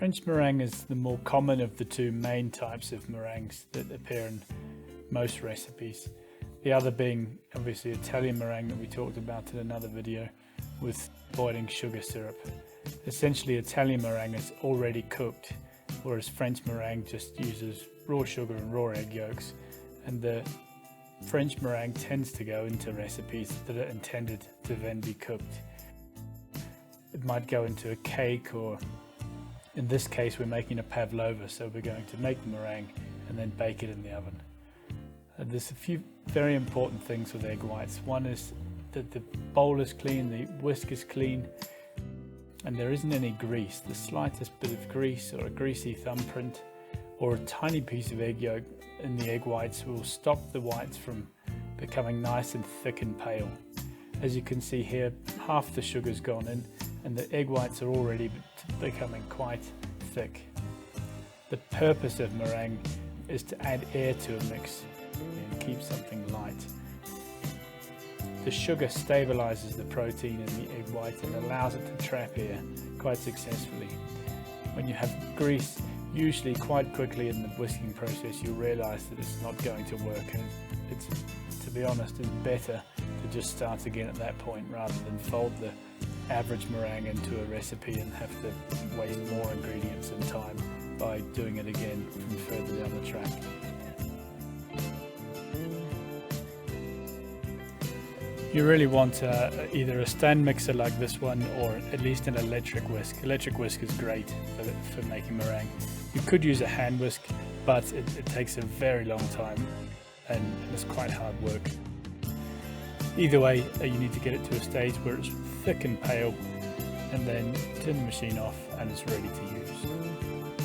French meringue is the more common of the two main types of meringues that appear in most recipes. The other being obviously Italian meringue that we talked about in another video with boiling sugar syrup. Essentially Italian meringue is already cooked, whereas French meringue just uses raw sugar and raw egg yolks, and the French meringue tends to go into recipes that are intended to then be cooked. It might go into a cake, or in this case we're making a pavlova, so we're going to make the meringue and then bake it in the oven. There's a few very important things with egg whites. One is that the bowl is clean, the whisk is clean, and there isn't any grease. The slightest bit of grease or a greasy thumbprint or a tiny piece of egg yolk in the egg whites will stop the whites from becoming nice and thick and pale. As you can see here, half the sugar's gone in and the egg whites are already becoming quite thick. The purpose of meringue is to add air to a mix and keep something light. The sugar stabilizes the protein in the egg white and allows it to trap air quite successfully. When you have grease, usually quite quickly in the whisking process you'll realize that it's not going to work, and it's, to be honest, it's better to just start again at that point rather than fold the average meringue into a recipe and have to waste more ingredients and time by doing it again from further down the track. You really want either a stand mixer like this one or at least an electric whisk. Electric whisk is great for making meringue. You could use a hand whisk, but it takes a very long time and it's quite hard work. Either way, you need to get it to a stage where it's thick and pale, and then turn the machine off and it's ready to use.